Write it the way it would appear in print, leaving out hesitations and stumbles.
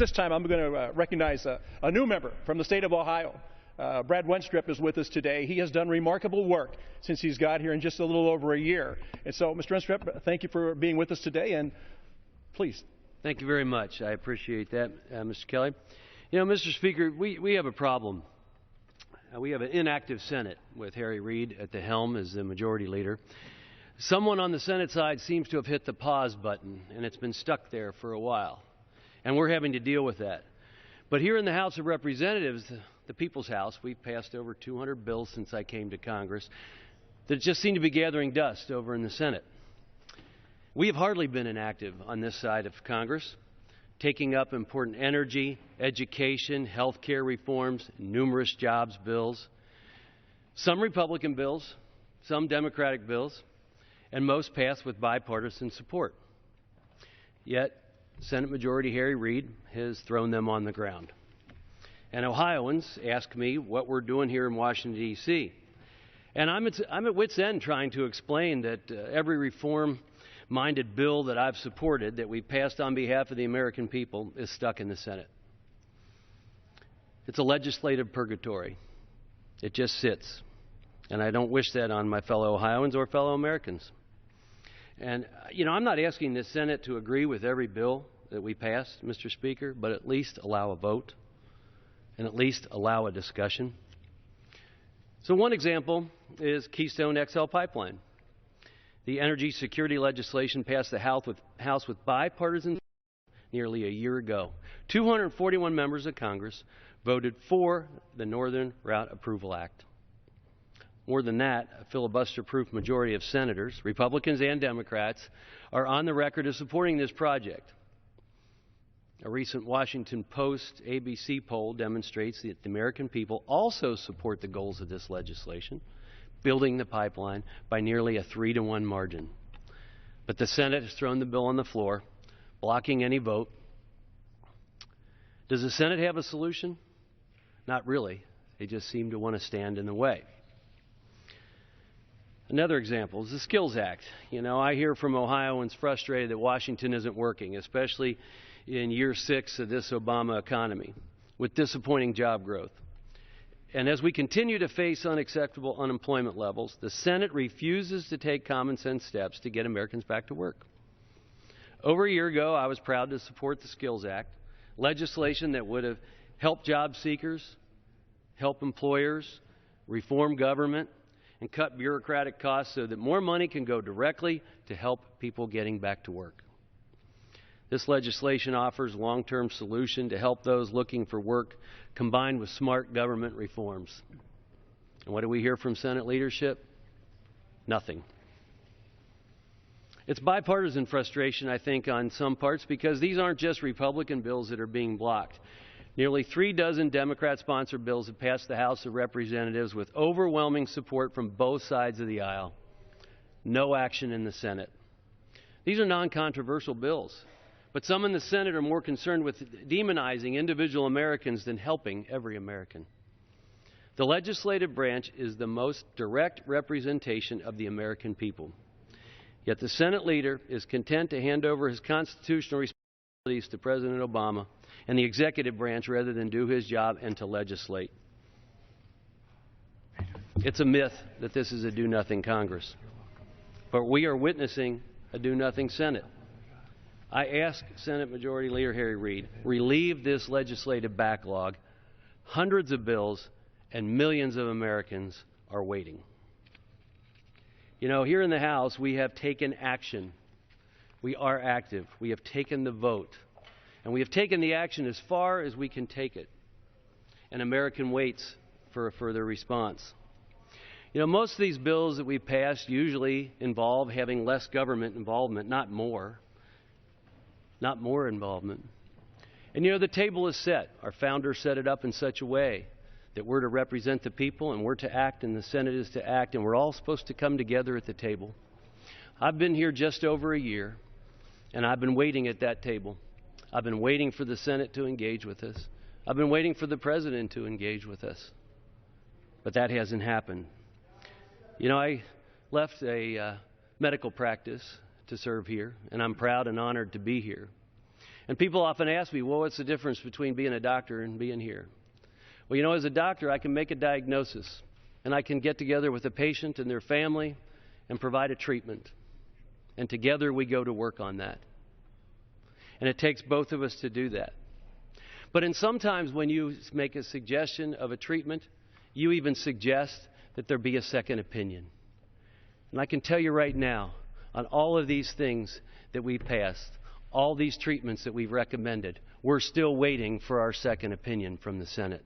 This time I'm going to recognize a new member from the state of Ohio. Brad Wenstrup is with us today. He has done remarkable work since he's got here in just a little over a year. And so, Mr. Wenstrup, thank you for being with us today, and please. Thank you very much. I appreciate that, Mr. Kelly. You know, Mr. Speaker, we have a problem. We have an inactive Senate with Harry Reid at the helm as the majority leader. Someone on the Senate side seems to have hit the pause button, and it's been stuck there for a while. And we're having to deal with that. But here in the House of Representatives, the People's House, we've passed over 200 bills since I came to Congress that just seem to be gathering dust over in the Senate. We have hardly been inactive on this side of Congress, taking up important energy, education, health care reforms, numerous jobs bills, some Republican bills, some Democratic bills, and most passed with bipartisan support. Yet, Senate Majority Harry Reid has thrown them on the ground. And Ohioans ask me what we're doing here in Washington, D.C. And I'm at wit's end trying to explain that every reform-minded bill that I've supported, that we passed on behalf of the American people, is stuck in the Senate. It's a legislative purgatory. It just sits. And I don't wish that on my fellow Ohioans or fellow Americans. And, you know, I'm not asking the Senate to agree with every bill that we pass, Mr. Speaker, but at least allow a vote and at least allow a discussion. So one example is Keystone XL Pipeline. The energy security legislation passed the House with bipartisan support nearly a year ago. 241 members of Congress voted for the Northern Route Approval Act. More than that, a filibuster-proof majority of senators, Republicans and Democrats, are on the record as supporting this project. A recent Washington Post ABC poll demonstrates that the American people also support the goals of this legislation, building the pipeline by nearly a 3-to-1 margin. But the Senate has thrown the bill on the floor, blocking any vote. Does the Senate have a solution? Not really. They just seem to want to stand in the way. Another example is the Skills Act. You know, I hear from Ohioans frustrated that Washington isn't working, especially in year 6 of this Obama economy, with disappointing job growth. And as we continue to face unacceptable unemployment levels, the Senate refuses to take common sense steps to get Americans back to work. Over a year ago, I was proud to support the Skills Act, legislation that would have helped job seekers, help employers, reform government, and cut bureaucratic costs so that more money can go directly to help people getting back to work. This legislation offers a long-term solution to help those looking for work, combined with smart government reforms. And what do we hear from Senate leadership? Nothing. It's bipartisan frustration, I think, on some parts, because these aren't just Republican bills that are being blocked. Nearly 3 dozen Democrat-sponsored bills have passed the House of Representatives with overwhelming support from both sides of the aisle. No action in the Senate. These are non-controversial bills, but some in the Senate are more concerned with demonizing individual Americans than helping every American. The legislative branch is the most direct representation of the American people. Yet the Senate leader is content to hand over his constitutional responsibilities to President Obama and the executive branch rather than do his job and to legislate. It's a myth that this is a do-nothing Congress, but we are witnessing a do-nothing Senate. I ask Senate Majority Leader Harry Reid, relieve this legislative backlog. Hundreds of bills and millions of Americans are waiting. You know, here in the House, we have taken action. We are active. We have taken the vote. And we have taken the action as far as we can take it. And American waits for a further response. You know, most of these bills that we've passed usually involve having less government involvement, not more. Not more involvement. And you know, the table is set. Our founders set it up in such a way that we're to represent the people and we're to act and the Senate is to act, and we're all supposed to come together at the table. I've been here just over a year, and I've been waiting at that table. I've been waiting for the Senate to engage with us. I've been waiting for the President to engage with us. But that hasn't happened. You know, I left a medical practice to serve here, and I'm proud and honored to be here. And people often ask me, well, what's the difference between being a doctor and being here? Well, you know, as a doctor, I can make a diagnosis, and I can get together with the patient and their family and provide a treatment. And together we go to work on that. And it takes both of us to do that. But sometimes when you make a suggestion of a treatment, you even suggest that there be a second opinion. And I can tell you right now, on all of these things that we've passed, all these treatments that we've recommended, we're still waiting for our second opinion from the Senate.